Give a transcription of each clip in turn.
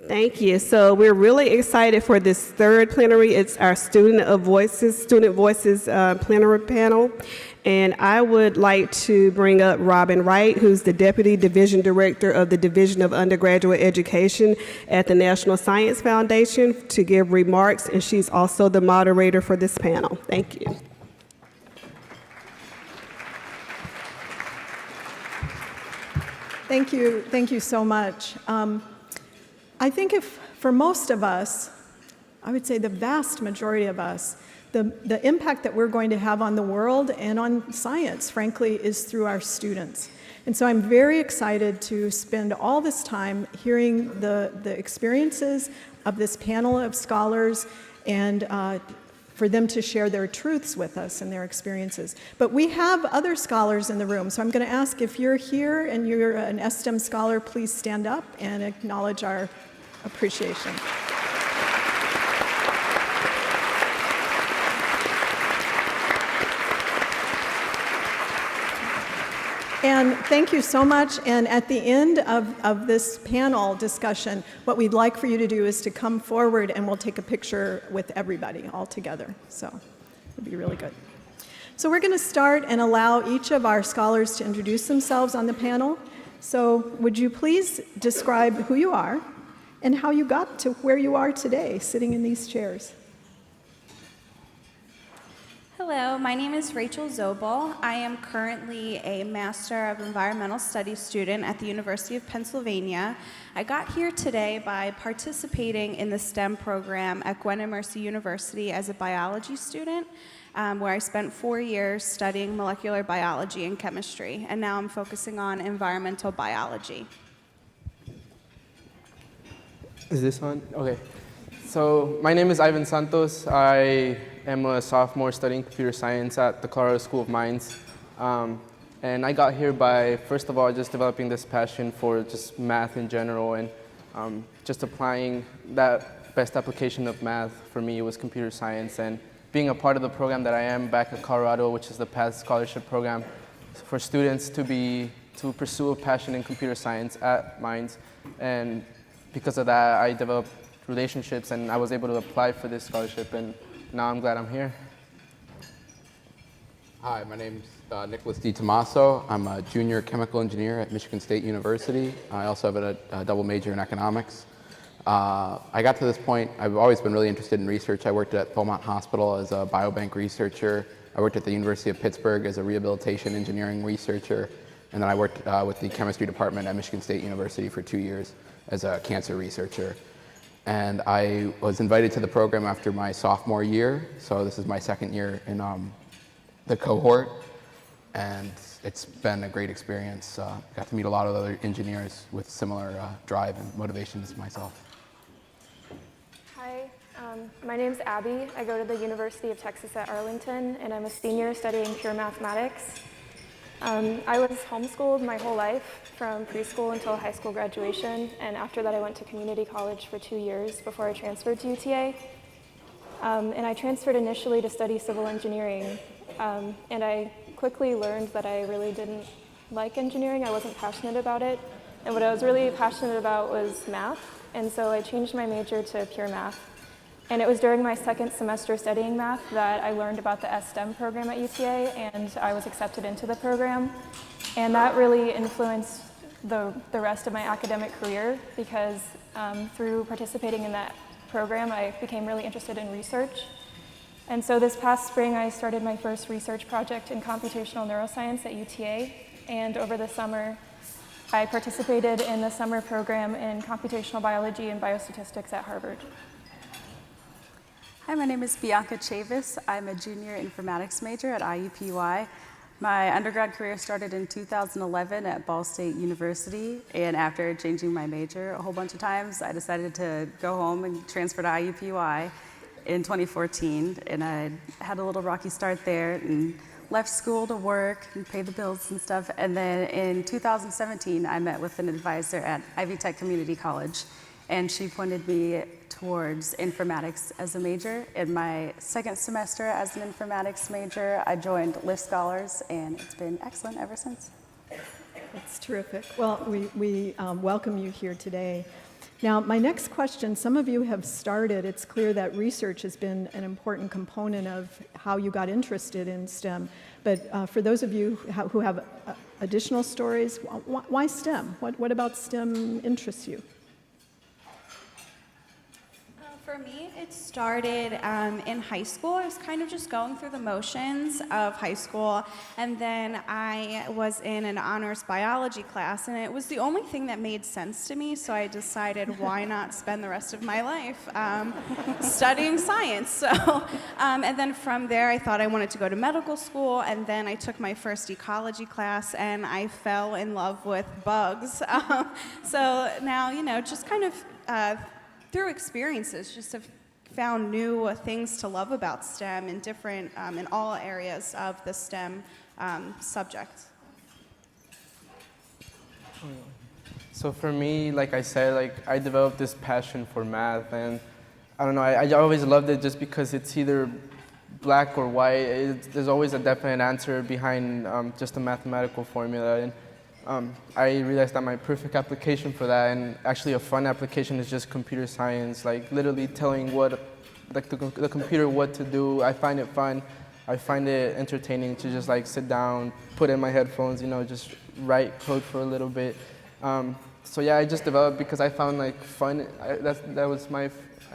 Thank you. So we're really excited for this third plenary. It's our Student Voices plenary panel. And I would like to bring up Robin Wright, who's the Deputy Division Director of the Division of Undergraduate Education at the National Science Foundation, to give remarks, and she's also the moderator for this panel. Thank you. Thank you so much. I think for most of us, I would say the vast majority of us, the impact that we're going to have on the world and on science, frankly, is through our students. And so I'm very excited to spend all this time hearing the experiences of this panel of scholars and for them to share their truths with us and their experiences. But we have other scholars in the room, so I'm going to ask, if you're here and you're an STEM scholar, please stand up and acknowledge our appreciation. And thank you so much. And at the end of this panel discussion, what we'd like for you to do is to come forward and we'll take a picture with everybody all together. So it'd be really good. So we're going to start and allow each of our scholars to introduce themselves on the panel. So would you please describe who you are and how you got to where you are today, sitting in these chairs? Hello, my name is Rachel Zobel. I am currently a Master of Environmental Studies student at the University of Pennsylvania. I got here today by participating in the STEM program at Gwynedd Mercy University as a biology student, where I spent 4 years studying molecular biology and chemistry, and now I'm focusing on environmental biology. Is this on? Okay. So my name is Ivan Santos. I am a sophomore studying computer science at the Colorado School of Mines. And I got here by, first of all, just developing this passion for just math in general, and just applying that best application of math for me was computer science, and being a part of the program that I am back at Colorado, which is the PATH Scholarship Program for students to pursue a passion in computer science at Mines. And because of that, I developed relationships and I was able to apply for this scholarship, and now I'm glad I'm here. Hi, my name's Nicholas DiTomaso. I'm a junior chemical engineer at Michigan State University. I also have a double major in economics. I got to this point, I've always been really interested in research. I worked at Beaumont Hospital as a biobank researcher. I worked at the University of Pittsburgh as a rehabilitation engineering researcher. And then I worked with the chemistry department at Michigan State University for 2 years as a cancer researcher. And I was invited to the program after my sophomore year, so this is my second year in the cohort, and it's been a great experience. Got to meet a lot of other engineers with similar drive and motivation as myself. Hi, my name's Abby. I go to the University of Texas at Arlington, and I'm a senior studying pure mathematics. I was homeschooled my whole life, from preschool until high school graduation, and after that I went to community college for 2 years before I transferred to UTA. And I transferred initially to study civil engineering, and I quickly learned that I really didn't like engineering. I wasn't passionate about it, and what I was really passionate about was math, and so I changed my major to pure math. And it was during my second semester studying math that I learned about the STEM program at UTA, and I was accepted into the program. And that really influenced the rest of my academic career, because through participating in that program, I became really interested in research. And so this past spring, I started my first research project in computational neuroscience at UTA. And over the summer, I participated in the summer program in computational biology and biostatistics at Harvard. Hi, my name is Bianca Chavis. I'm a junior informatics major at IUPUI. My undergrad career started in 2011 at Ball State University, and after changing my major a whole bunch of times, I decided to go home and transfer to IUPUI in 2014, and I had a little rocky start there and left school to work and pay the bills and stuff. And then in 2017, I met with an advisor at Ivy Tech Community College, and she pointed me towards informatics as a major. In my second semester as an informatics major, I joined LIFT Scholars, and it's been excellent ever since. That's terrific. Well, we welcome you here today. Now, my next question, some of you have started, it's clear that research has been an important component of how you got interested in STEM, but for those of you who have additional stories, why STEM? What about STEM interests you? For me, it started in high school. I was kind of just going through the motions of high school, and then I was in an honors biology class, and it was the only thing that made sense to me, so I decided why not spend the rest of my life studying science. So, and then from there, I thought I wanted to go to medical school, and then I took my first ecology class, and I fell in love with bugs. So now, just kind of through experiences, just have found new things to love about STEM in different, in all areas of the STEM subject. So for me, like I said, I developed this passion for math, and I don't know, I always loved it just because it's either black or white. There's always a definite answer behind just a mathematical formula. And I realized that my perfect application for that, and actually a fun application, is just computer science, like literally telling the computer what to do. I find it fun. I find it entertaining to just sit down, put in my headphones, just write code for a little bit. So yeah, I just developed because I found fun. I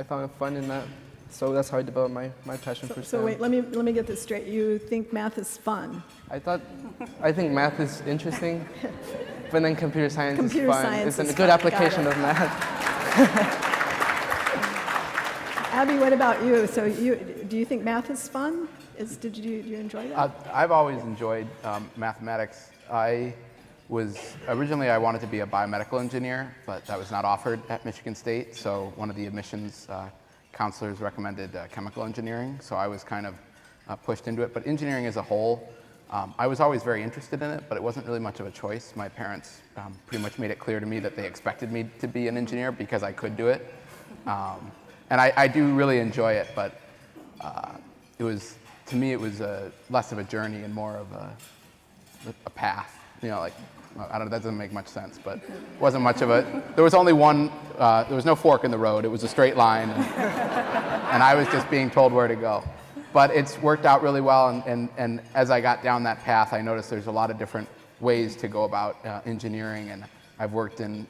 found fun in that. So that's how I developed my passion for STEM. So wait, let me get this straight. You think math is fun? I think math is interesting, but then computer science is fun. It's a good fun. application of math. Abby, what about you? So do you think math is fun? Do you enjoy that? I've always enjoyed mathematics. Originally I wanted to be a biomedical engineer, but that was not offered at Michigan State, so one of the admissions counselors recommended chemical engineering, so I was kind of pushed into it. But engineering as a whole, I was always very interested in it, but it wasn't really much of a choice. My parents pretty much made it clear to me that they expected me to be an engineer because I could do it. And I do really enjoy it, but to me it was less of a journey and more of a path. I don't know, that doesn't make much sense, but it wasn't much of there was only one, there was no fork in the road. It was a straight line, and I was just being told where to go. But it's worked out really well, and as I got down that path, I noticed there's a lot of different ways to go about engineering, and I've worked in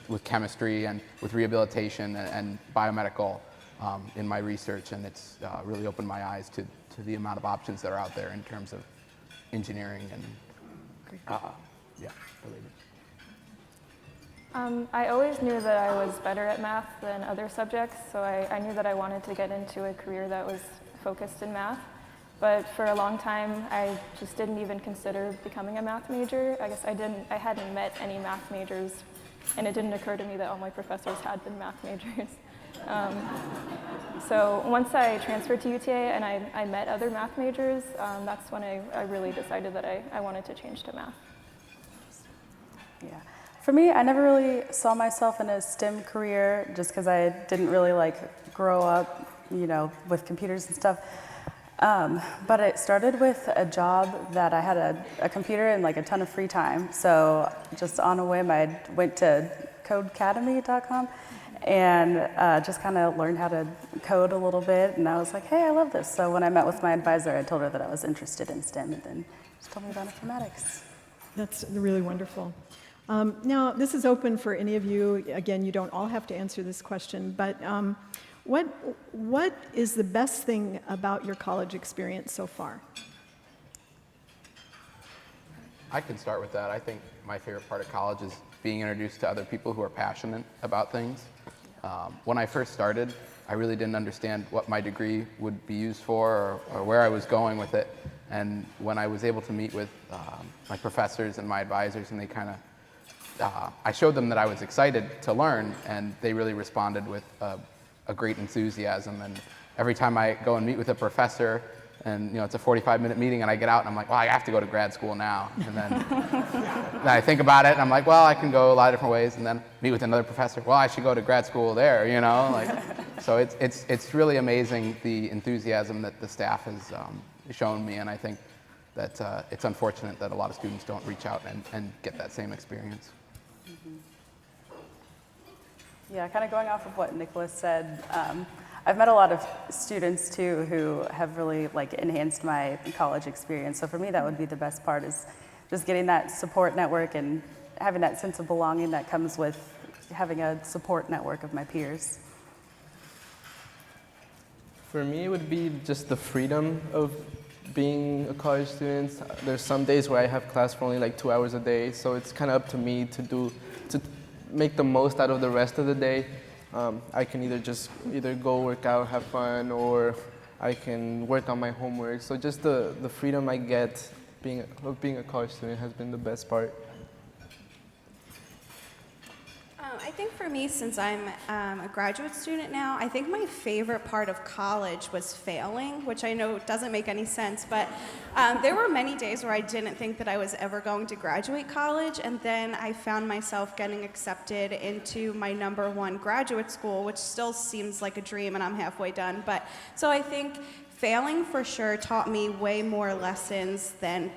with chemistry and with rehabilitation and biomedical in my research, and it's really opened my eyes to the amount of options that are out there in terms of engineering and related. I always knew that I was better at math than other subjects, so I knew that I wanted to get into a career that was focused in math. But for a long time, I just didn't even consider becoming a math major. I guess I hadn't met any math majors, and it didn't occur to me that all my professors had been math majors. So once I transferred to UTA and I met other math majors, that's when I really decided that I wanted to change to math. Yeah. For me, I never really saw myself in a STEM career just because I didn't really grow up, with computers and stuff. But it started with a job that I had a computer and a ton of free time. So just on a whim, I went to codecademy.com and just kind of learned how to code a little bit. And I was like, hey, I love this. So when I met with my advisor, I told her that I was interested in STEM, and then she told me about informatics. That's really wonderful. Now, this is open for any of you. Again, you don't all have to answer this question, but what is the best thing about your college experience so far? I can start with that. I think my favorite part of college is being introduced to other people who are passionate about things. When I first started, I really didn't understand what my degree would be used for or where I was going with it. And when I was able to meet with my professors and my advisors, and they I showed them that I was excited to learn, and they really responded with a great enthusiasm. And every time I go and meet with a professor, and it's a 45-minute meeting, and I get out and I'm like, well, I have to go to grad school now. And then I think about it, and I'm like, well, I can go a lot of different ways. And then meet with another professor, well, I should go to grad school there, So it's really amazing the enthusiasm that the staff has shown me, and I think that it's unfortunate that a lot of students don't reach out and get that same experience. Yeah, kind of going off of what Nicholas said, I've met a lot of students too who have really enhanced my college experience. So for me, that would be the best part, is just getting that support network and having that sense of belonging that comes with having a support network of my peers. For me, it would be just the freedom of being a college student. There's some days where I have class for only 2 hours a day, so it's kind of up to me to make the most out of the rest of the day. I can either go work out, have fun, or I can work on my homework. So just the freedom I get of being a college student has been the best part. I think for me, since I'm a graduate student now, I think my favorite part of college was failing, which I know doesn't make any sense, but there were many days where I didn't think that I was ever going to graduate college, and then I found myself getting accepted into my #1 graduate school, which still seems like a dream, and I'm halfway done. But so I think failing for sure taught me way more lessons than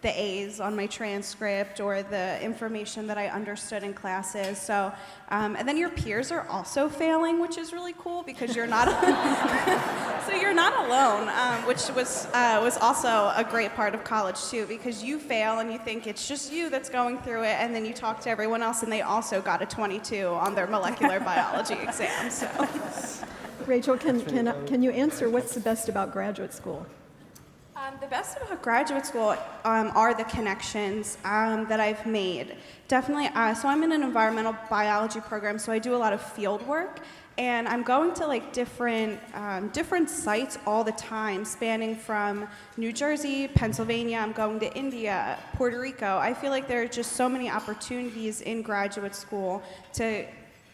the A's on my transcript or the information that I understood in classes. So, and then your peers are also failing, which is really cool because you're not, so you're not alone, which was also a great part of college too, because you fail and you think it's just you that's going through it, and then you talk to everyone else and they also got a 22 on their molecular biology exam. So, Rachel, can you answer what's the best about graduate school? The best about graduate school are the connections that I've made. Definitely, so I'm in an environmental biology program, so I do a lot of field work, and I'm going to different sites all the time, spanning from New Jersey, Pennsylvania, I'm going to India, Puerto Rico. I feel like there are just so many opportunities in graduate school to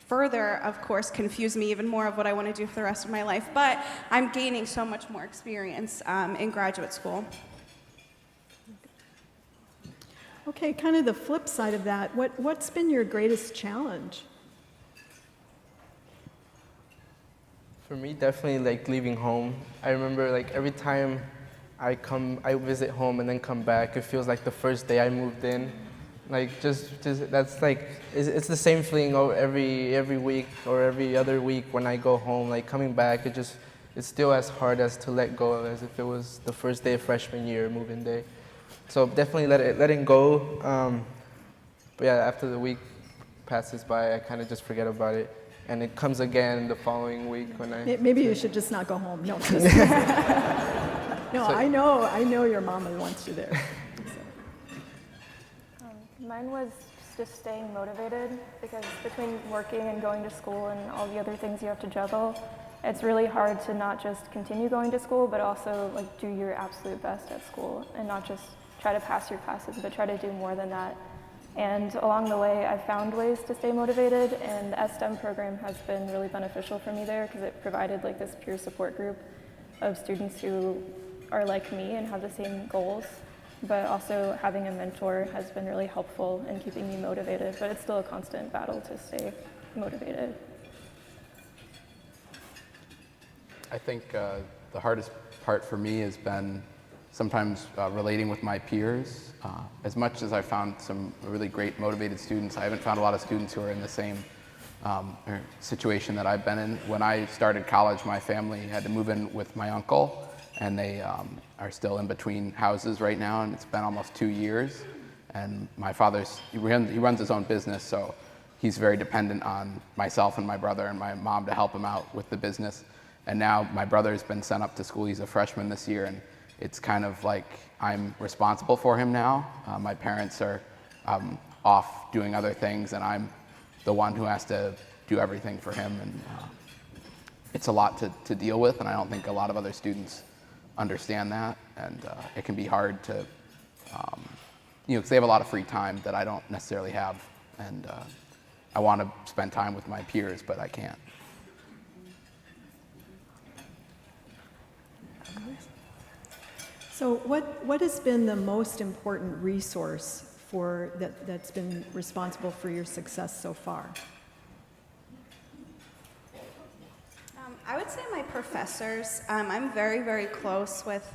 further, of course, confuse me even more of what I want to do for the rest of my life, but I'm gaining so much more experience in graduate school. Okay, kind of the flip side of that, what's been your greatest challenge? For me, definitely leaving home. I remember every time I visit home and then come back, it feels like the first day I moved in. That's it's the same feeling every week or every other week when I go home. Coming back, it's still as hard as to let go as if it was the first day of freshman year, move-in day. So definitely letting go. But yeah, after the week passes by, I kind of just forget about it, and it comes again the following week when I. Maybe you should just not go home. No, no, I know your mama wants you there. Mine was just staying motivated, because between working and going to school and all the other things you have to juggle, it's really hard to not just continue going to school, but also do your absolute best at school and not just try to pass your classes, but try to do more than that. And along the way, I've found ways to stay motivated, and the STEM program has been really beneficial for me there, because it provided this peer support group of students who are like me and have the same goals. But also having a mentor has been really helpful in keeping me motivated, but it's still a constant battle to stay motivated. I think the hardest part for me has been sometimes relating with my peers. As much as I found some really great motivated students, I haven't found a lot of students who are in the same situation that I've been in. When I started college, my family had to move in with my uncle, and they are still in between houses right now, and it's been almost 2 years. And my he runs his own business, so he's very dependent on myself and my brother and my mom to help him out with the business. And now my brother's been sent up to school. He's a freshman this year, and it's kind of like I'm responsible for him now. My parents are off doing other things, and I'm the one who has to do everything for him. And it's a lot to deal with, and I don't think a lot of other students understand that. And it can be hard to, because they have a lot of free time that I don't necessarily have. And I want to spend time with my peers, but I can't. So what has been the most important resource that's been responsible for your success so far? I would say my professors. I'm very, very close with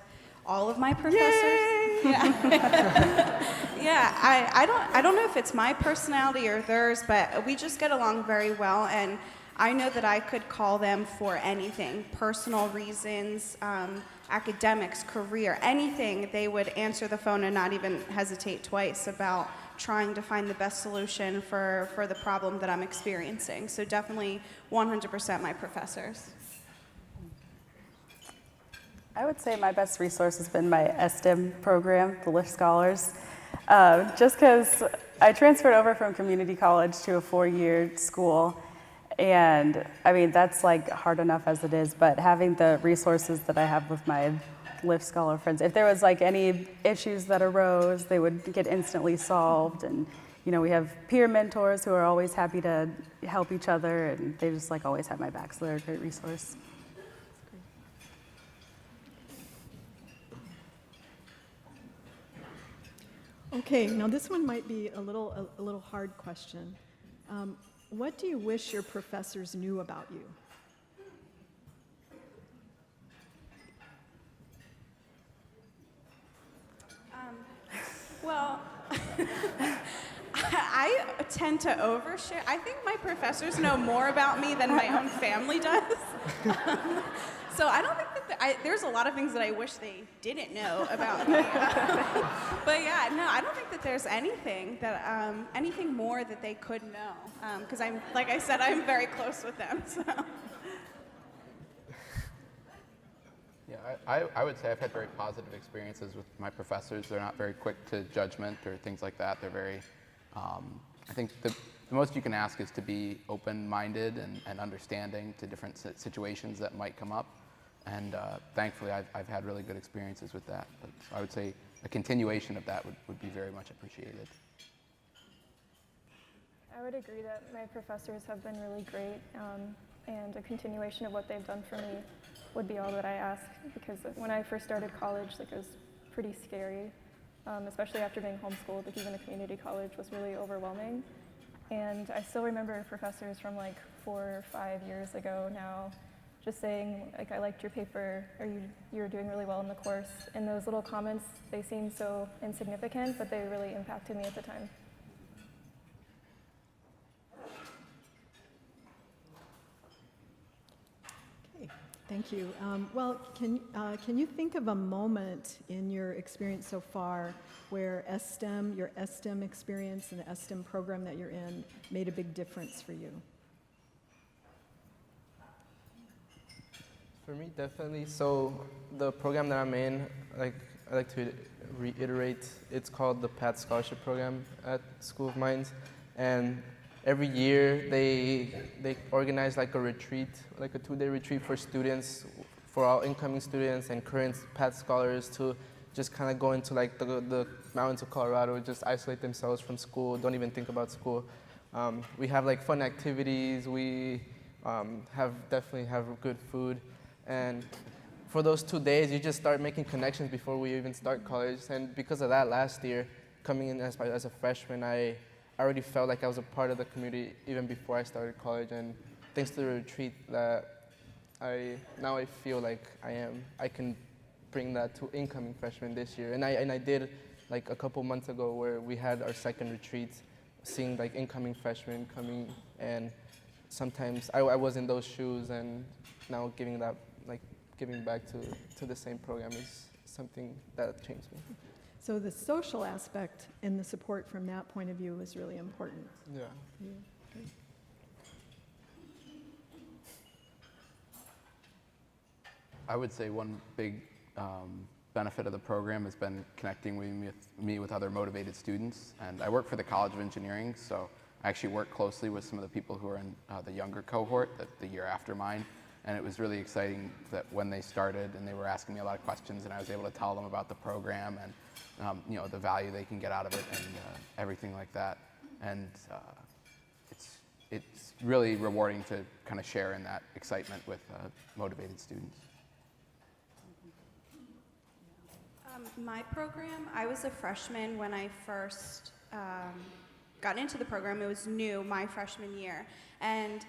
all of my professors. Yeah. Yeah, I don't know if it's my personality or theirs, but we just get along very well, and I know that I could call them for anything, personal reasons, academics, career, anything. They would answer the phone and not even hesitate twice about trying to find the best solution for the problem that I'm experiencing. So definitely 100% my professors. I would say my best resource has been my STEM program, the Lift Scholars, just because I transferred over from community college to a 4-year school, and I mean that's like hard enough as it is, but having the resources that I have with my Lift Scholar friends, if there was like any issues that arose, they would get instantly solved, and you know we have peer mentors who are always happy to help each other, and they just like always have my back, so they're a great resource. Okay, now this one might be a little hard question. What do you wish your professors knew about you? Well, I tend to overshare. I think my professors know more about me than my own family does. So I don't think that there's a lot of things that I wish they didn't know about me. But yeah, no, I don't think that there's anything that anything more that they could know. Because I'm, like I said, I'm very close with them. So. Yeah, I would say I've had very positive experiences with my professors. They're not very quick to judgment or things like that. They're very, I think the most you can ask is to be open-minded and understanding to different situations that might come up. And thankfully, I've had really good experiences with that. But I would say a continuation of that would be very much appreciated. I would agree that my professors have been really great, and a continuation of what they've done for me would be all that I ask, because when I first started college, like, it was pretty scary, especially after being homeschooled. Like, even a community college was really overwhelming. And I still remember professors from like 4 or 5 years ago now just saying, like, I liked your paper, or you're doing really well in the course. And those little comments, they seem so insignificant, but they really impacted me at the time. Okay, thank you. Well, can you think of a moment in your experience so far where your STEM experience and the STEM program that you're in made a big difference for you? For me, definitely. So the program that I'm in, I like to reiterate, it's called the PATH Scholarship Program at School of Mines. And every year they organize like a retreat, like a 2-day retreat for students, for all incoming students and current PATH scholars to just kind of go into like the mountains of Colorado, just isolate themselves from school, don't even think about school. We have like fun activities, we definitely have good food. And for those 2 days, you just start making connections before we even start college. And because of that, last year, coming in as a freshman, I already felt like I was a part of the community even before I started college. And thanks to the retreat, that now I feel like I can bring that to incoming freshmen this year. And I did like a couple months ago where we had our second retreat, seeing like incoming freshmen coming, and sometimes I was in those shoes, and now giving back to the same program is something that changed me. So the social aspect and the support from that point of view is really important. Yeah. Yeah. Okay. I would say one big benefit of the program has been connecting me with other motivated students. And I work for the College of Engineering, so I actually work closely with some of the people who are in the younger cohort, the year after mine. And it was really exciting that when they started and they were asking me a lot of questions, and I was able to tell them about the program and the value they can get out of it and everything like that. And it's really rewarding to kind of share in that excitement with motivated students. My program, I was a freshman when I first got into the program. It was new, my freshman year. And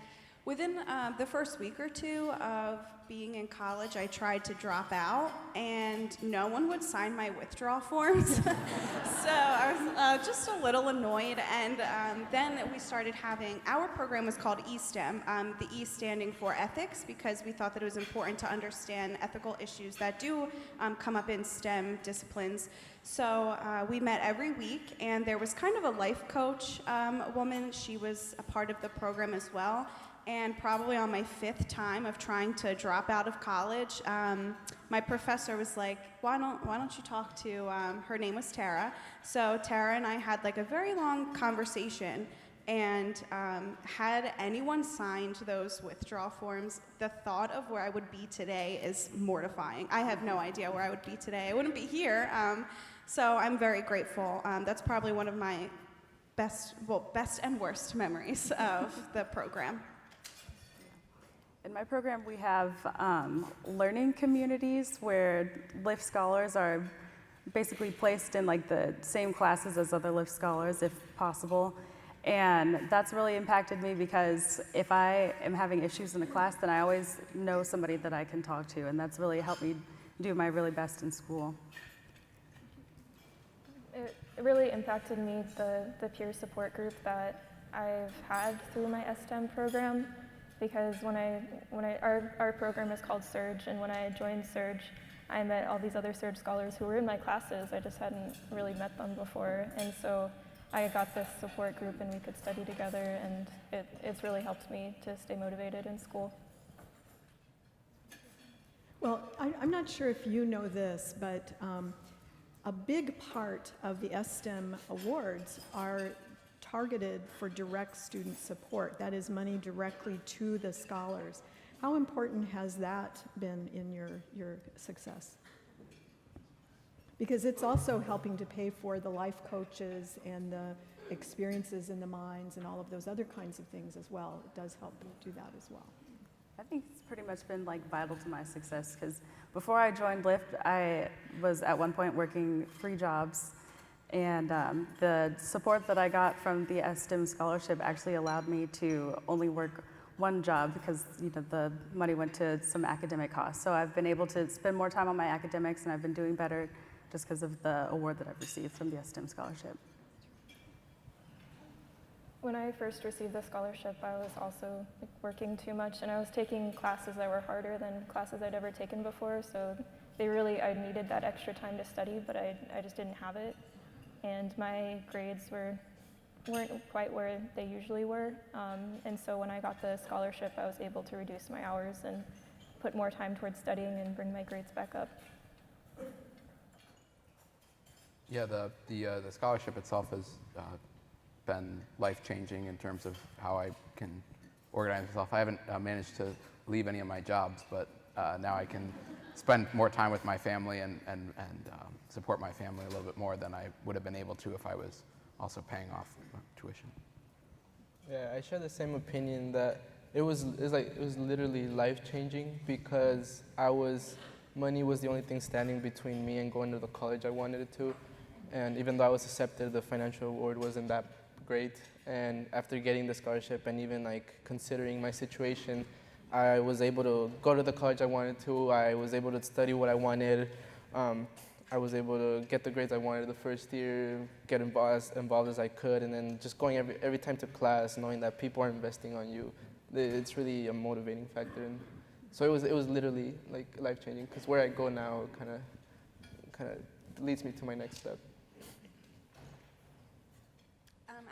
Within the first week or two of being in college, I tried to drop out, and no one would sign my withdrawal forms. So I was just a little annoyed, and then we started having, our program was called eSTEM, the E standing for ethics, because we thought that it was important to understand ethical issues that do come up in STEM disciplines. So we met every week, and there was kind of a life coach woman. She was a part of the program as well. And probably on my 5th time of trying to drop out of college, my professor was like, why don't you talk to, her name was Tara. So Tara and I had like a very long conversation, and had anyone signed those withdrawal forms, the thought of where I would be today is mortifying. I have no idea where I would be today. I wouldn't be here. So I'm very grateful. That's probably one of my best and worst memories of the program. In my program, we have learning communities where LIFT scholars are basically placed in like the same classes as other LIFT scholars, if possible. And that's really impacted me because if I am having issues in the class, then I always know somebody that I can talk to, and that's really helped me do my really best in school. It really impacted me, the peer support group that I've had through my STEM program. Because our program is called Surge, and when I joined Surge, I met all these other Surge scholars who were in my classes. I just hadn't really met them before, and so I got this support group, and we could study together, and it's really helped me to stay motivated in school. Well, I'm not sure if you know this, but a big part of the STEM awards are targeted for direct student support, that is money directly to the scholars. How important has that been in your success? Because it's also helping to pay for the life coaches and the experiences in the mines and all of those other kinds of things as well. It does help do that as well. I think it's pretty much been like vital to my success because before I joined LIFT, I was at one point working 3 jobs. And the support that I got from the STEM scholarship actually allowed me to only work 1 job because the money went to some academic costs. So I've been able to spend more time on my academics, and I've been doing better just because of the award that I've received from the STEM scholarship. When I first received the scholarship, I was also working too much, and I was taking classes that were harder than classes I'd ever taken before. So I needed that extra time to study, but I just didn't have it. And my grades weren't quite where they usually were. And so when I got the scholarship, I was able to reduce my hours and put more time towards studying and bring my grades back up. Yeah, the scholarship itself has been life-changing in terms of how I can organize myself. I haven't managed to leave any of my jobs, but now I can spend more time with my family and support my family a little bit more than I would have been able to if I was also paying off tuition. Yeah, I share the same opinion that it was literally life-changing because money was the only thing standing between me and going to the college I wanted it to. And even though I was accepted, the financial award wasn't that great. And after getting the scholarship and even like considering my situation, I was able to go to the college I wanted to. I was able to study what I wanted. I was able to get the grades I wanted the first year, get involved as I could, and then just going every time to class, knowing that people are investing on you. It's really a motivating factor. And so it was literally like life-changing because where I go now kind of leads me to my next step.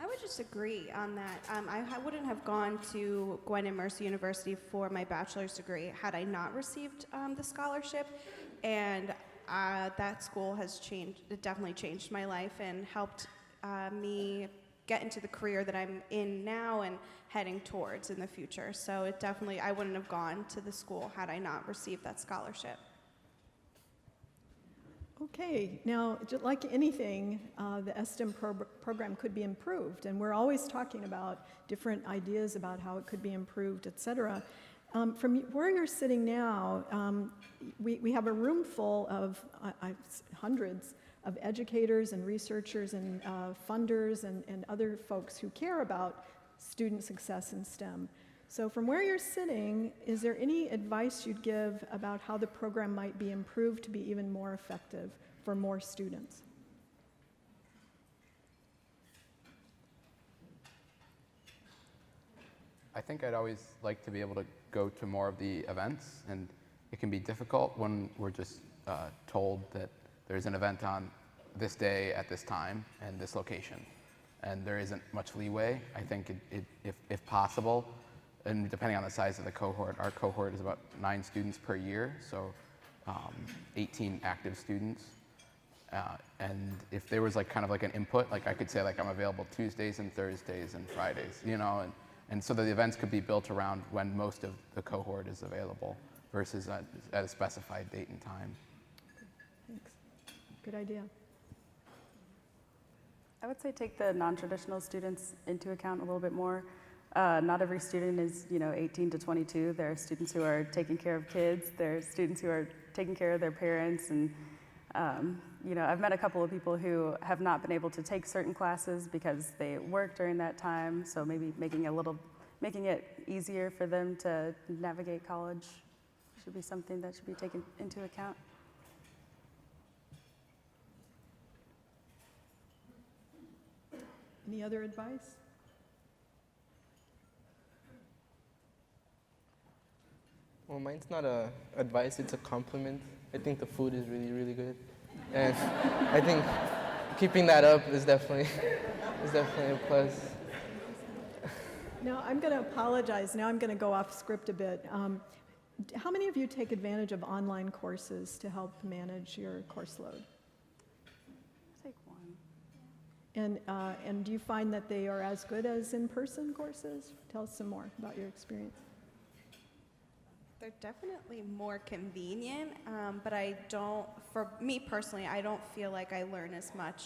I would just agree on that. I wouldn't have gone to Gwen and Mercy University for my bachelor's degree had I not received the scholarship. And that school has changed, it definitely changed my life and helped me get into the career that I'm in now and heading towards in the future. So I wouldn't have gone to the school had I not received that scholarship. Okay, now, just like anything, the STEM program could be improved, and we're always talking about different ideas about how it could be improved, et cetera. From where you're sitting now, we have a room full of hundreds of educators and researchers and funders and other folks who care about student success in STEM. So from where you're sitting, is there any advice you'd give about how the program might be improved to be even more effective for more students? I think I'd always like to be able to go to more of the events, and it can be difficult when we're just told that there's an event on this day at this time and this location, and there isn't much leeway. I think if possible, and depending on the size of the cohort, our cohort is about 9 students per year, so 18 active students. And if there was like kind of like an input, like I could say like I'm available Tuesdays and Thursdays and Fridays, you know, and so that the events could be built around when most of the cohort is available versus at a specified date and time. Thanks. Good idea. I would say take the non-traditional students into account a little bit more. Not every student is, 18 to 22. There are students who are taking care of kids. There are students who are taking care of their parents. And, I've met a couple of people who have not been able to take certain classes because they work during that time. So maybe making it easier for them to navigate college should be something that should be taken into account. Any other advice? Well, mine's not a advice, it's a compliment. I think the food is really, really good. And I think keeping that up is definitely a plus. Now, I'm going to apologize. Now I'm going to go off script a bit. How many of you take advantage of online courses to help manage your course load? I'll take one. And do you find that they are as good as in-person courses? Tell us some more about your experience. They're definitely more convenient, but for me personally, I don't feel like I learn as much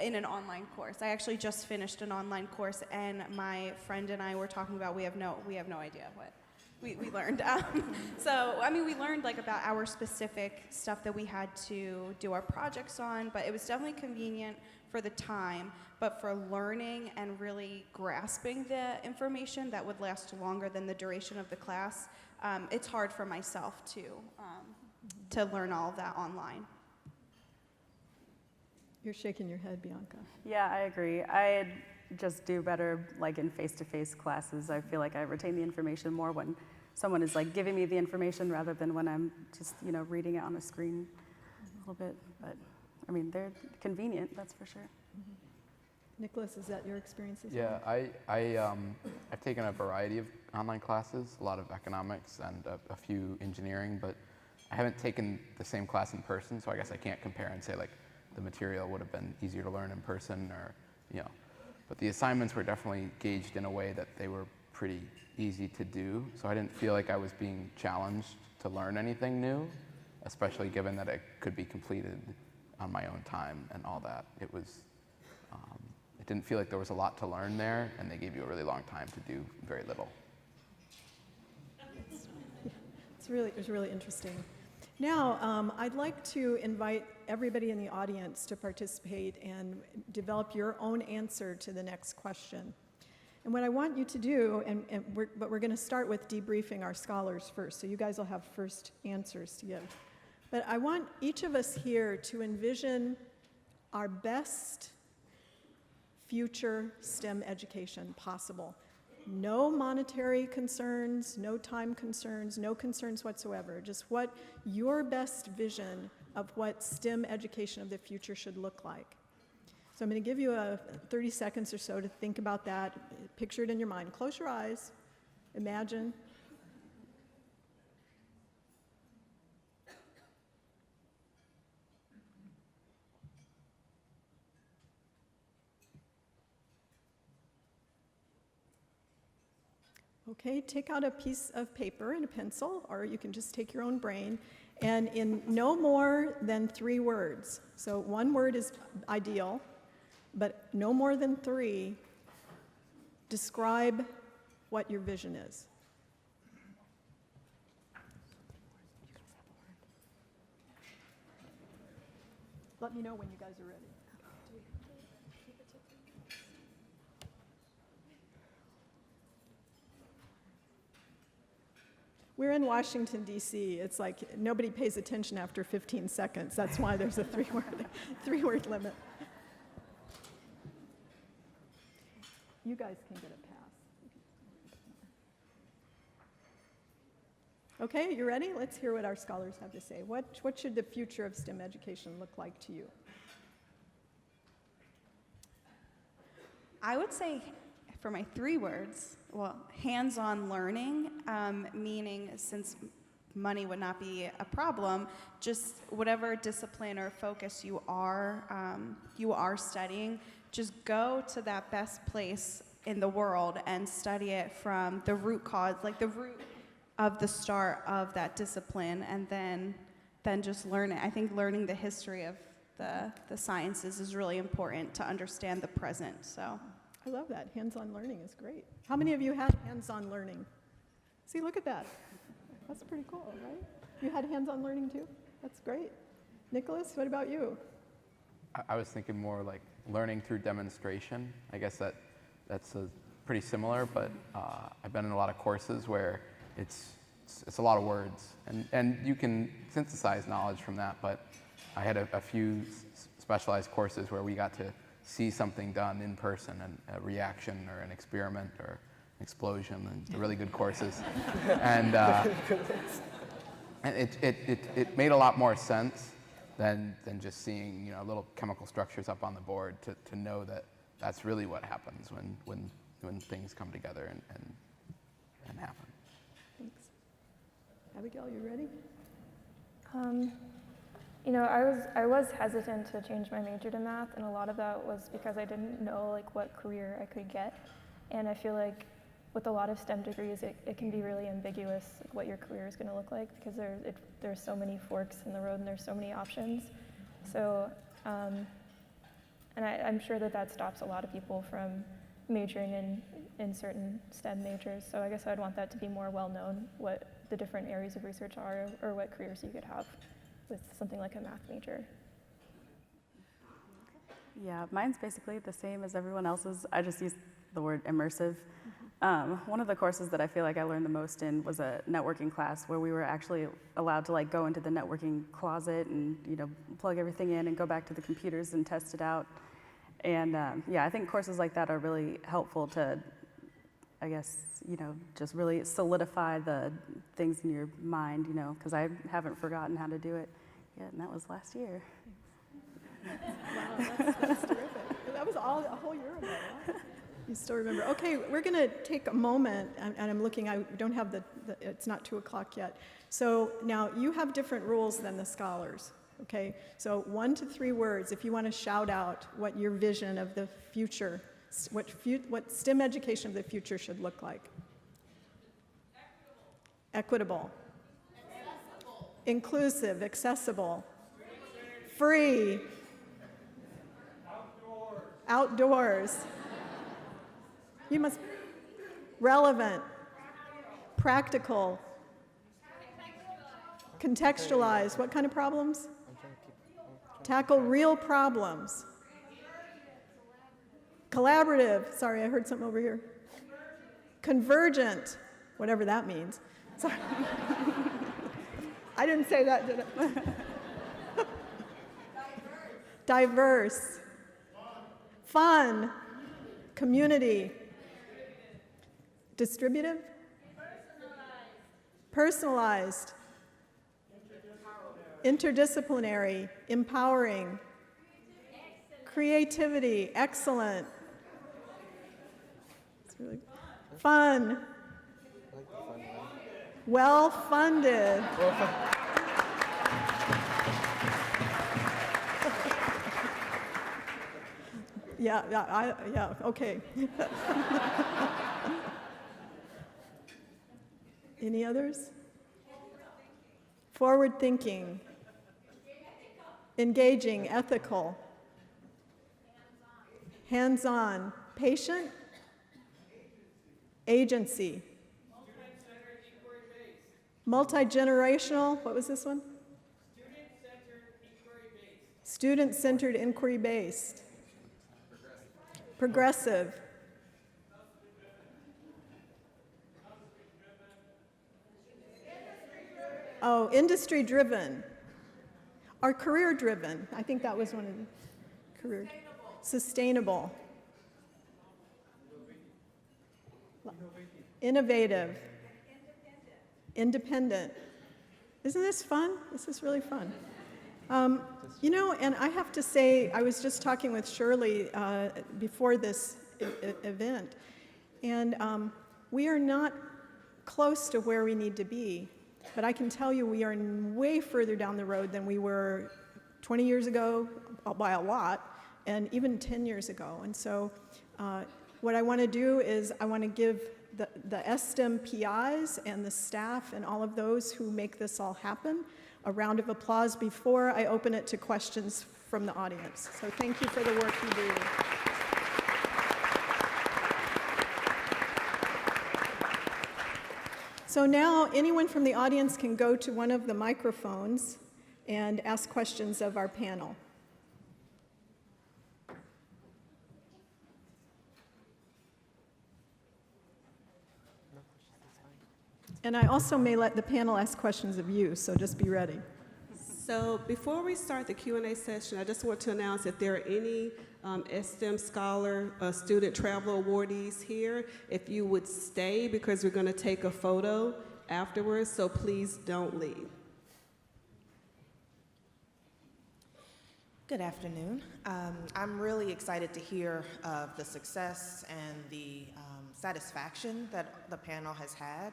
in an online course. I actually just finished an online course, and my friend and I were talking about we have no idea what we learned. We learned like about our specific stuff that we had to do our projects on, but it was definitely convenient for the time, but for learning and really grasping the information that would last longer than the duration of the class, it's hard for myself to learn all of that online. You're shaking your head, Bianca. Yeah, I agree. I just do better like in face-to-face classes. I feel like I retain the information more when someone is like giving me the information rather than when I'm just, reading it on a screen a little bit. But I mean, they're convenient, that's for sure. Mm-hmm. Nicholas, is that your experience as well? Yeah, I've taken a variety of online classes, a lot of economics and a few engineering, but I haven't taken the same class in person, so I guess I can't compare and say like the material would have been easier to learn in person or, but the assignments were definitely gauged in a way that they were pretty easy to do, so I didn't feel like I was being challenged to learn anything new, especially given that it could be completed on my own time and all that. It didn't feel like there was a lot to learn there, and they gave you a really long time to do very little. It was really interesting. Now, I'd like to invite everybody in the audience to participate and develop your own answer to the next question. And what I want you to do, but we're going to start with debriefing our scholars first, so you guys will have first answers to give. But I want each of us here to envision our best future STEM education possible. No monetary concerns, no time concerns, no concerns whatsoever. Just what your best vision of what STEM education of the future should look like. So I'm going to give you 30 seconds or so to think about that. Picture it in your mind. Close your eyes. Imagine. Okay, take out a piece of paper and a pencil, or you can just take your own brain, and in no more than 3 words, so 1 word is ideal, but no more than 3, describe what your vision is. Let me know when you guys are ready. We're in Washington, D.C. It's like nobody pays attention after 15 seconds. That's why there's a three-word limit. You guys can get a pass. Okay, you ready? Let's hear what our scholars have to say. What should the future of STEM education look like to you? I would say, for my 3 words, well, hands-on learning, meaning since money would not be a problem, just whatever discipline or focus you are studying, just go to that best place in the world and study it from the root cause, like the root of the start of that discipline, and then just learn it. I think learning the history of the sciences is really important to understand the present. So I love that. Hands-on learning is great. How many of you had hands-on learning? See, look at that. That's pretty cool, right? You had hands-on learning too? That's great. Nicholas, what about you? I was thinking more like learning through demonstration. I guess that's pretty similar, but I've been in a lot of courses where it's a lot of words, and you can synthesize knowledge from that, but I had a few specialized courses where we got to see something done in person, and a reaction or an experiment or an explosion, and the really good courses. And it made a lot more sense than just seeing little chemical structures up on the board to know that that's really what happens when things come together and happen. Thanks. Abigail, you ready? I was hesitant to change my major to math, and a lot of that was because I didn't know like what career I could get. And I feel like with a lot of STEM degrees, it can be really ambiguous like, what your career is going to look like, because there's so many forks in the road and there's so many options. So, and I'm sure that stops a lot of people from majoring in certain STEM majors. So I guess I'd want that to be more well known, what the different areas of research are, or what careers you could have with something like a math major. Yeah, mine's basically the same as everyone else's. I just use the word immersive. One of the courses that I feel like I learned the most in was a networking class where we were actually allowed to like go into the networking closet and plug everything in and go back to the computers and test it out. And yeah, I think courses like that are really helpful to, I guess, just really solidify the things in your mind, because I haven't forgotten how to do it yet, and that was last year. Wow, that's terrific. That was a whole year ago. Wow. You still remember. Okay, we're going to take a moment, and I'm looking, I don't have it's not 2 o'clock yet. So now you have different rules than the scholars, okay? So 1 to 3 words, if you want to shout out what your vision of the future, what STEM education of the future should look like. Equitable. Accessible. Inclusive, accessible. Free. Outdoors. You must. Relevant. Practical. Contextualize. What kind of problems? Tackle real problems. Collaborative. Sorry, I heard something over here. Convergent. Whatever that means. Sorry. I didn't say that, did I? Diverse. Fun. Community. Distributive. Personalized. Interdisciplinary. Empowering. Creativity. Excellent. It's really fun. Well-funded. Yeah, okay. Any others? Forward thinking. Engaging, ethical. Hands-on. Patient. Agency. Multi-generational. What was this one? Student-centered inquiry-based. Student-centered inquiry-based. Progressive. Oh, industry driven. Or career driven. I think that was one of the career. Sustainable. Innovative. Independent. Isn't this fun? This is really fun. You know, and I have to say, I was just talking with Shirley before this event, and we are not close to where we need to be, but I can tell you we are way further down the road than we were 20 years ago by a lot, and even 10 years ago. And so what I want to do is I want to give the STEM PIs and the staff and all of those who make this all happen a round of applause before I open it to questions from the audience. So thank you for the work you do. So now anyone from the audience can go to one of the microphones and ask questions of our panel. And I also may let the panel ask questions of you, so just be ready. So before we start the Q&A session, I just want to announce if there are any STEM Scholar Student Travel awardees here, if you would stay because we're going to take a photo afterwards, so please don't leave. Good afternoon. I'm really excited to hear of the success and the satisfaction that the panel has had.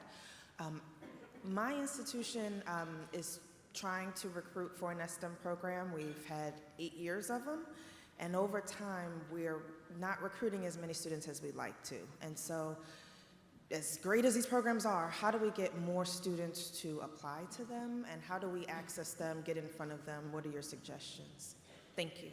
My institution is trying to recruit for an STEM program. We've had 8 years of them, and over time, we're not recruiting as many students as we'd like to. And so, as great as these programs are, how do we get more students to apply to them, and how do we access them, get in front of them? What are your suggestions? Thank you.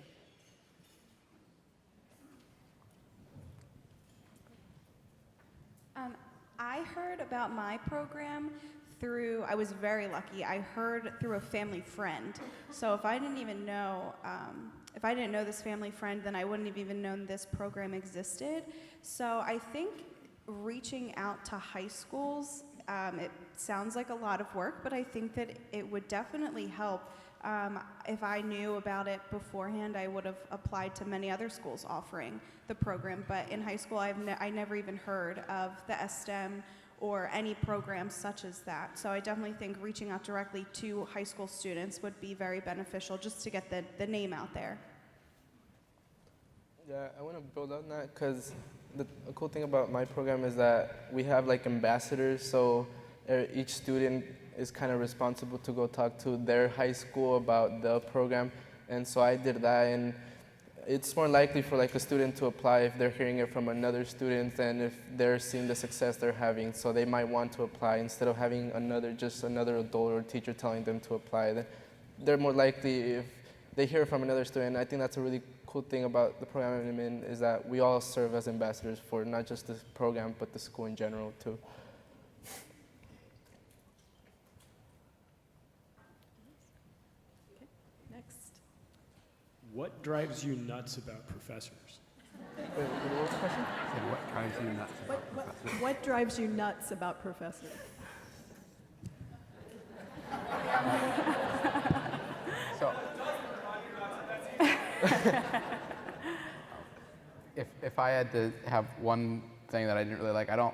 I heard about my program through, I was very lucky, I heard through a family friend. So if I didn't even know, if I didn't know this family friend, then I wouldn't have even known this program existed. So I think reaching out to high schools, it sounds like a lot of work, but I think that it would definitely help. If I knew about it beforehand, I would have applied to many other schools offering the program. But in high school, I never even heard of the STEM or any programs such as that. So I definitely think reaching out directly to high school students would be very beneficial just to get the name out there. Yeah, I want to build on that because the cool thing about my program is that we have like ambassadors, so each student is kind of responsible to go talk to their high school about the program, and so I did that, and it's more likely for like a student to apply if they're hearing it from another student than if they're seeing the success they're having, so they might want to apply instead of having just another adult or teacher telling them to apply. Then they're more likely if they hear from another student. I think that's a really cool thing about the program I'm in is that we all serve as ambassadors for not just this program but the school in general too. What drives you nuts about professors? What drives you nuts about professors? What drives you nuts about professors? So, if I had to have one thing that I didn't really like, I don't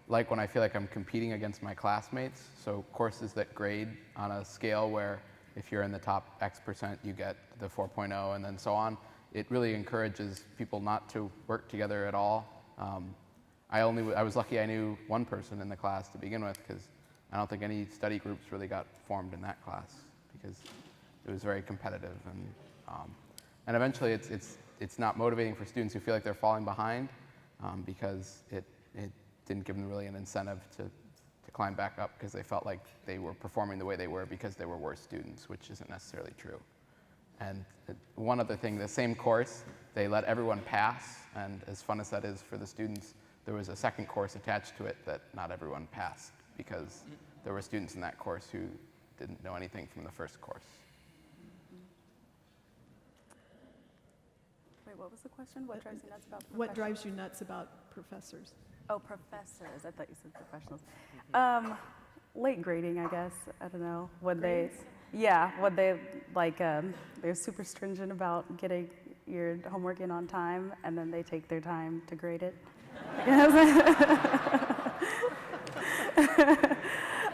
like when I feel like I'm competing against my classmates. So courses that grade on a scale where if you're in the top X%, you get the 4.0 and then so on. It really encourages people not to work together at all. I was lucky I knew one person in the class to begin with because I don't think any study groups really got formed in that class because it was very competitive. And eventually it's not motivating for students who feel like they're falling behind because it didn't give them really an incentive to climb back up because they felt like they were performing the way they were because they were worse students, which isn't necessarily true. And one other thing, the same course, they let everyone pass, and as fun as that is for the students, there was a second course attached to it that not everyone passed because there were students in that course who didn't know anything from the first course. Wait, what was the question? What drives you nuts about professors? What drives you nuts about professors? Oh, professors. I thought you said professionals. late grading, I guess. I don't know. When Grades? when they like, they're super stringent about getting your homework in on time, and then they take their time to grade it.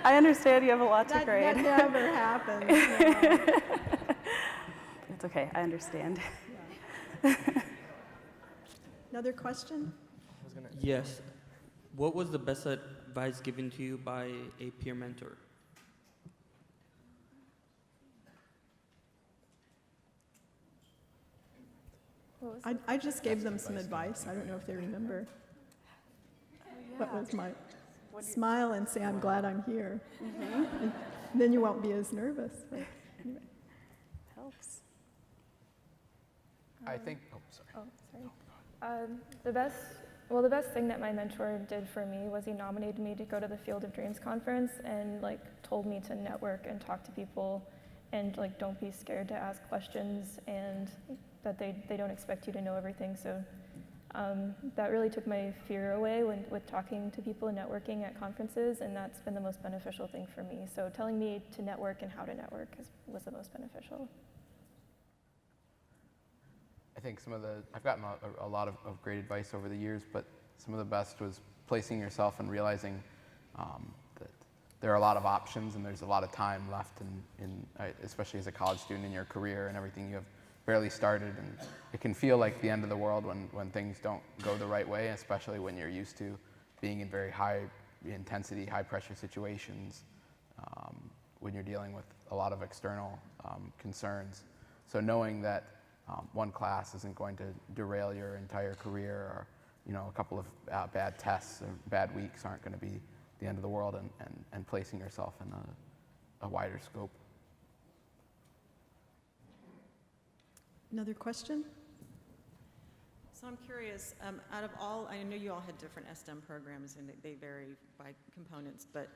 I understand you have a lot to grade. That never happens. No. It's okay, I understand. Another question? Yes. What was the best advice given to you by a peer mentor? I just gave them some advice. I don't know if they remember. What was my smile and say, I'm glad I'm here. And then you won't be as nervous. But anyway. Helps. I think, oh, sorry. Oh, sorry. The best thing that my mentor did for me was he nominated me to go to the Field of Dreams conference and told me to network and talk to people and don't be scared to ask questions and that they don't expect you to know everything. So that really took my fear away with talking to people and networking at conferences, and that's been the most beneficial thing for me. So telling me to network and how to network was the most beneficial. I think I've gotten a lot of great advice over the years, but some of the best was placing yourself and realizing that there are a lot of options and there's a lot of time left, especially as a college student in your career and everything. You have barely started, and it can feel like the end of the world when things don't go the right way, especially when you're used to being in very high intensity, high pressure situations, when you're dealing with a lot of external concerns. So knowing that one class isn't going to derail your entire career, or a couple of bad tests or bad weeks aren't going to be the end of the world, and placing yourself in a wider scope. Another question? So I'm curious, out of all, I know you all had different STEM programs and they vary by components, but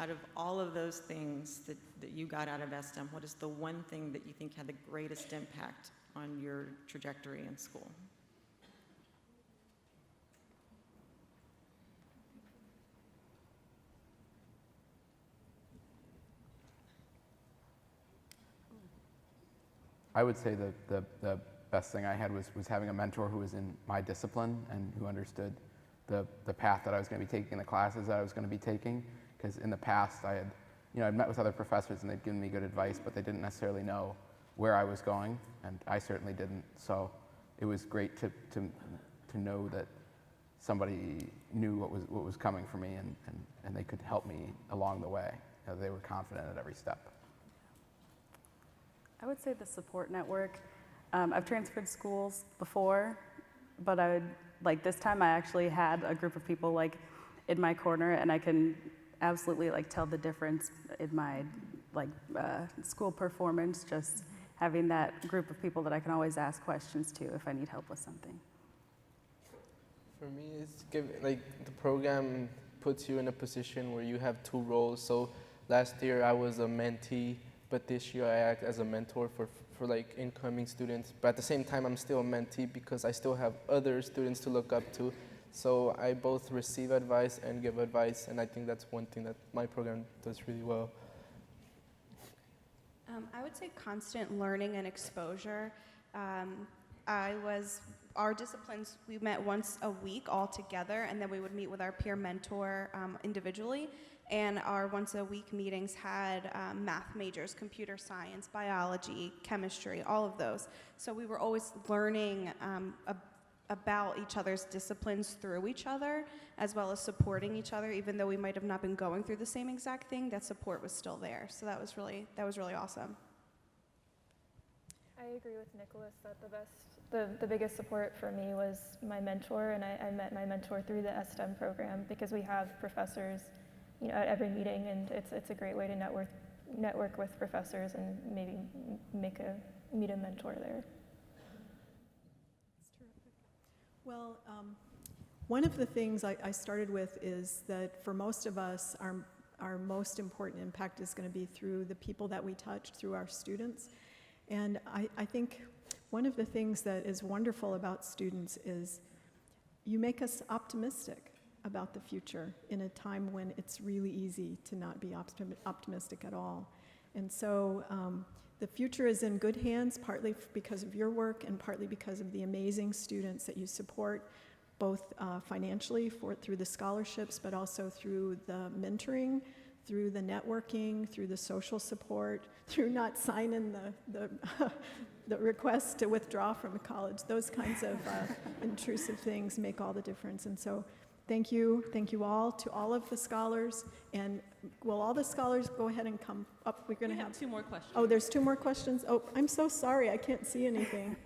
out of all of those things that you got out of STEM, what is the one thing that you think had the greatest impact on your trajectory in school? I would say the best thing I had was having a mentor who was in my discipline and who understood the path that I was going to be taking, the classes that I was going to be taking. Because in the past, I'd met with other professors and they'd given me good advice, but they didn't necessarily know where I was going, and I certainly didn't. So it was great to know that somebody knew what was coming for me, and they could help me along the way. They were confident at every step. I would say the support network. I've transferred schools before, but this time I actually had a group of people in my corner, and I can absolutely tell the difference in my school performance, just having that group of people that I can always ask questions to if I need help with something. For me, it's the program puts you in a position where you have two roles. So last year I was a mentee, but this year I act as a mentor for incoming students. But at the same time, I'm still a mentee because I still have other students to look up to. So I both receive advice and give advice, and I think that's one thing that my program does really well. I would say constant learning and exposure. Our disciplines, we met once a week all together, and then we would meet with our peer mentor individually. And our once a week meetings had math majors, computer science, biology, chemistry, all of those. So we were always learning about each other's disciplines through each other, as well as supporting each other. Even though we might have not been going through the same exact thing, that support was still there. So that was really awesome. I agree with Nicholas that the biggest support for me was my mentor, and I met my mentor through the STEM program because we have professors at every meeting, and it's a great way to network with professors and maybe meet a mentor there. That's terrific. Well, one of the things I started with is that for most of us, our most important impact is going to be through the people that we touch, through our students. And I think one of the things that is wonderful about students is you make us optimistic. about the future in a time when it's really easy to not be optimistic at all. And so the future is in good hands, partly because of your work and partly because of the amazing students that you support, both financially through the scholarships, but also through the mentoring, through the networking, through the social support, through not signing the request to withdraw from a college. Those kinds of intrusive things make all the difference. And so thank you all, to all of the scholars. And will all the scholars go ahead and come up? We're going to have 2 more questions. Oh, there's 2 more questions? Oh, I'm so sorry, I can't see anything.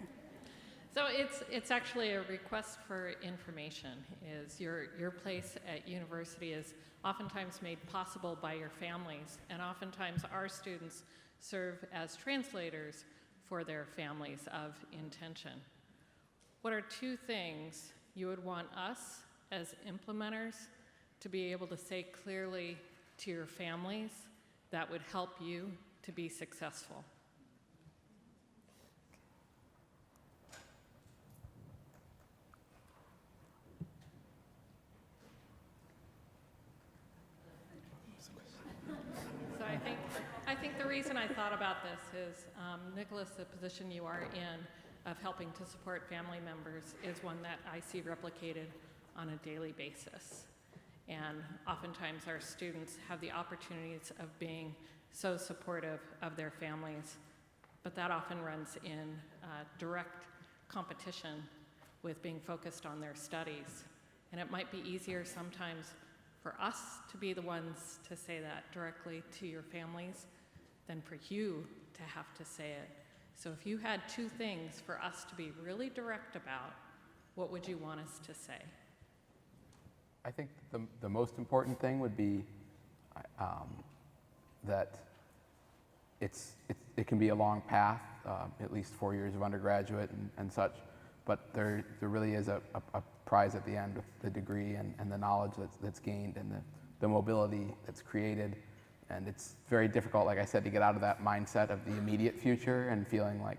So it's actually a request for information. Is your place at university is oftentimes made possible by your families, and oftentimes our students serve as translators for their families of intention. What are 2 things you would want us as implementers to be able to say clearly to your families that would help you to be successful? So I think the reason I thought about this is, Nicholas, the position you are in of helping to support family members is one that I see replicated on a daily basis. And oftentimes our students have the opportunities of being so supportive of their families, but that often runs in direct competition with being focused on their studies. And it might be easier sometimes for us to be the ones to say that directly to your families than for you to have to say it. So if you had 2 things for us to be really direct about, what would you want us to say? I think the most important thing would be that it can be a long path, at least 4 years of undergraduate and such, but there really is a prize at the end with the degree and the knowledge that's gained and the mobility that's created. And it's very difficult, like I said, to get out of that mindset of the immediate future and feeling like,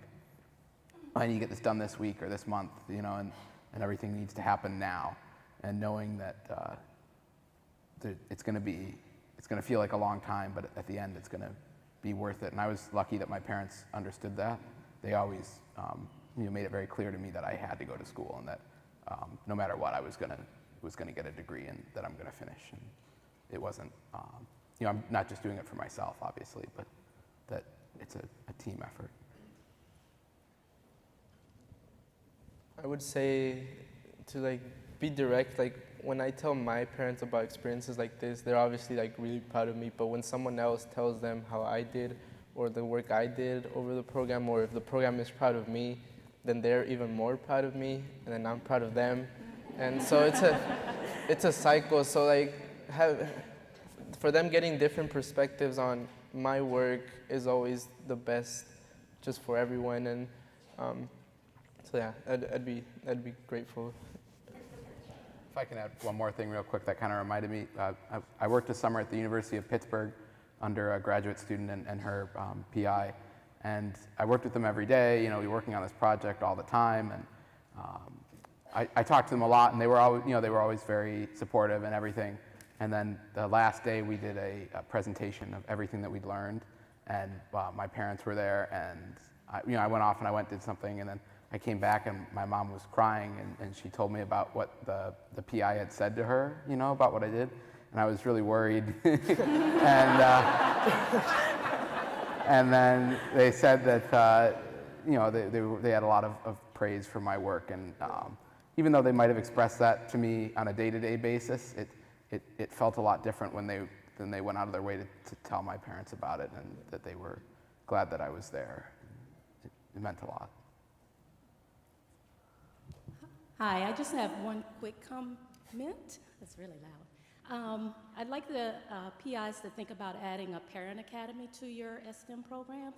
I need to get this done this week or this month, you know, and everything needs to happen now. And knowing that it's going to feel like a long time, but at the end it's going to be worth it. And I was lucky that my parents understood that. They always made it very clear to me that I had to go to school and that no matter what, I was going to get a degree and that I'm going to finish. And it wasn't, I'm not just doing it for myself, obviously, but that it's a team effort. I would say to be direct. When I tell my parents about experiences like this, they're obviously really proud of me, but when someone else tells them how I did or the work I did over the program, or if the program is proud of me, then they're even more proud of me, and then I'm proud of them. And so it's a cycle. So for them getting different perspectives on my work is always the best just for everyone. And so yeah, I'd be grateful. If I can add one more thing real quick that kind of reminded me, I worked a summer at the University of Pittsburgh under a graduate student and her PI, and I worked with them every day. We were working on this project all the time, and I talked to them a lot, and they were always very supportive and everything. And then the last day we did a presentation of everything that we'd learned, and my parents were there, and I went off and I went and did something, and then I came back and my mom was crying, and she told me about what the PI had said to her, about what I did, and I was really worried. And then they said that they had a lot of praise for my work, and even though they might have expressed that to me on a day-to-day basis, it felt a lot different when they went out of their way to tell my parents about it, and that they were glad that I was there. It meant a lot. Hi, I just have one quick comment. That's really loud. I'd like the PIs to think about adding a parent academy to your STEM program.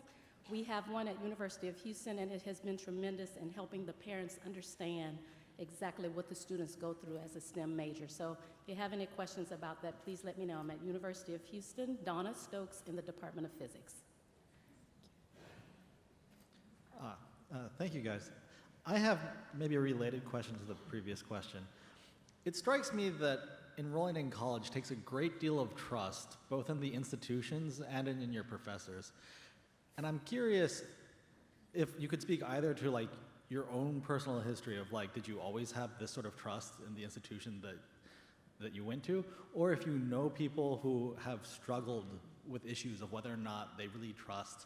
We have one at University of Houston, and it has been tremendous in helping the parents understand exactly what the students go through as a STEM major. So if you have any questions about that, please let me know. I'm at University of Houston, Donna Stokes in the Department of Physics. Thank you, guys. I have maybe a related question to the previous question. It strikes me that enrolling in college takes a great deal of trust, both in the institutions and in your professors. And I'm curious if you could speak either to like your own personal history of like, did you always have this sort of trust in the institution that you went to, or if you know people who have struggled with issues of whether or not they really trust,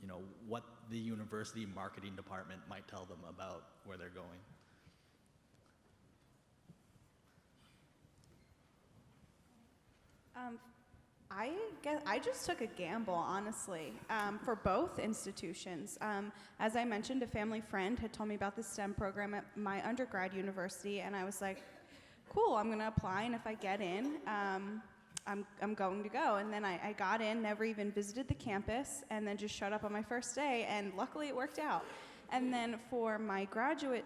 you know, what the university marketing department might tell them about where they're going. I guess I just took a gamble, honestly, for both institutions. As I mentioned, a family friend had told me about the STEM program at my undergrad university, and I was like, cool, I'm going to apply, and if I get in, I'm going to go. And then I got in, never even visited the campus, and then just showed up on my first day, and luckily it worked out. And then for my graduate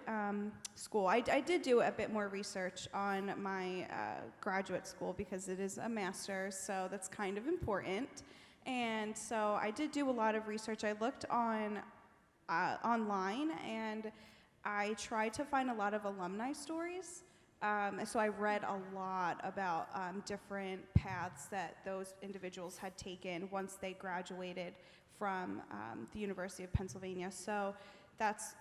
school, I did do a bit more research on my graduate school because it is a master's, so that's kind of important. And so I did do a lot of research. I looked on online, and I tried to find a lot of alumni stories. So I read a lot about different paths that those individuals had taken once they graduated from the University of Pennsylvania. So that's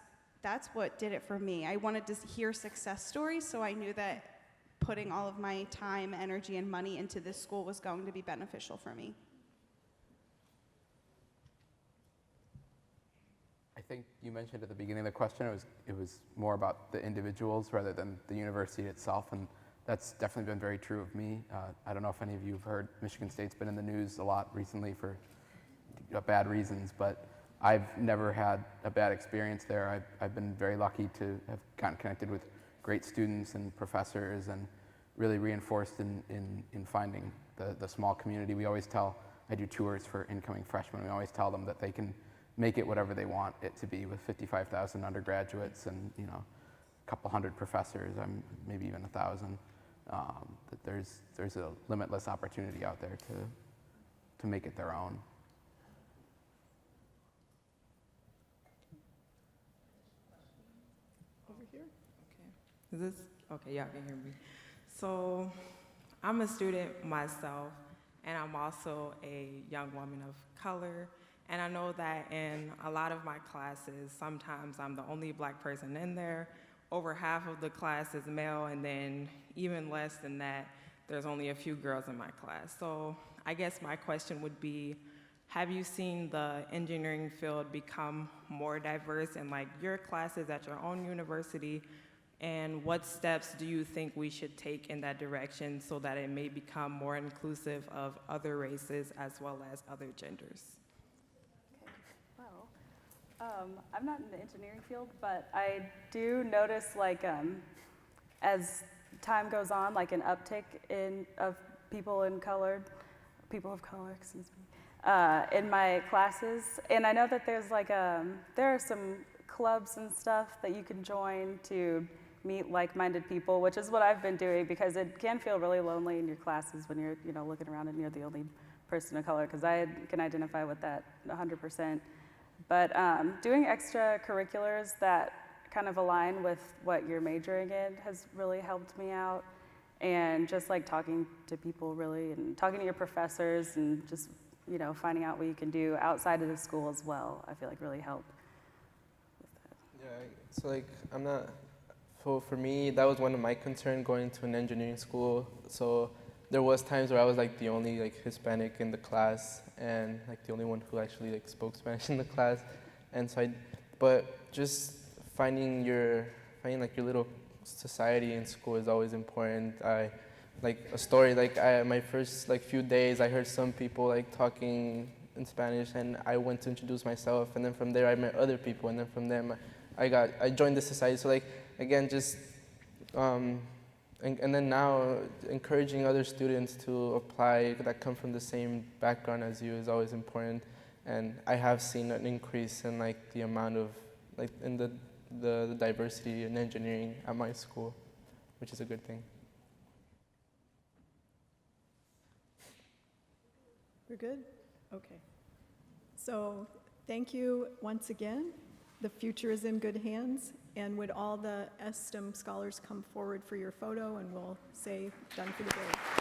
what did it for me. I wanted to hear success stories, so I knew that putting all of my time, energy, and money into this school was going to be beneficial for me. I think you mentioned at the beginning of the question it was more about the individuals rather than the university itself, and that's definitely been very true of me. I don't know if any of you have heard Michigan State's been in the news a lot recently for bad reasons, but I've never had a bad experience there. I've been very lucky to have gotten connected with great students and professors and really reinforced in finding the small community. We always tell, I do tours for incoming freshmen, we always tell them that they can make it whatever they want it to be with 55,000 undergraduates and, you know, a couple hundred professors, maybe even 1,000. That there's a limitless opportunity out there to make it their own. Over here? Okay. Is this, okay, y'all can hear me. So I'm a student myself, and I'm also a young woman of color. And I know that in a lot of my classes, sometimes I'm the only black person in there. Over half of the class is male, and then even less than that, there's only a few girls in my class. So I guess my question would be, have you seen the engineering field become more diverse in like your classes at your own university? And what steps do you think we should take in that direction so that it may become more inclusive of other races as well as other genders? I'm not in the engineering field, but I do notice, like, as time goes on, like an uptick of people of color, excuse me, in my classes. And I know that there's like there are some clubs and stuff that you can join to meet like-minded people, which is what I've been doing because it can feel really lonely in your classes when you're, you know, looking around and you're the only person of color, because I can identify with that 100%. But doing extracurriculars that kind of align with what you're majoring in has really helped me out. And just like talking to people really, and talking to your professors and just, you know, finding out what you can do outside of the school as well, I feel like really helped with that. Yeah, so like I'm not, for me, that was one of my concerns going to an engineering school. So there was times where I was like the only like Hispanic in the class and like the only one who actually like spoke Spanish in the class. And so but just finding like your little society in school is always important. Like a story, like my first like few days, I heard some people like talking in Spanish and I went to introduce myself, and then from there I met other people, and then from them I joined the society. So like, again, just, and then now encouraging other students to apply that come from the same background as you is always important. And I have seen an increase in like the amount of, like in the diversity in engineering at my school, which is a good thing. We're good? Okay. So thank you once again the future is in good hands. And would all the STEM scholars come forward for your photo, and we'll say, done for the day.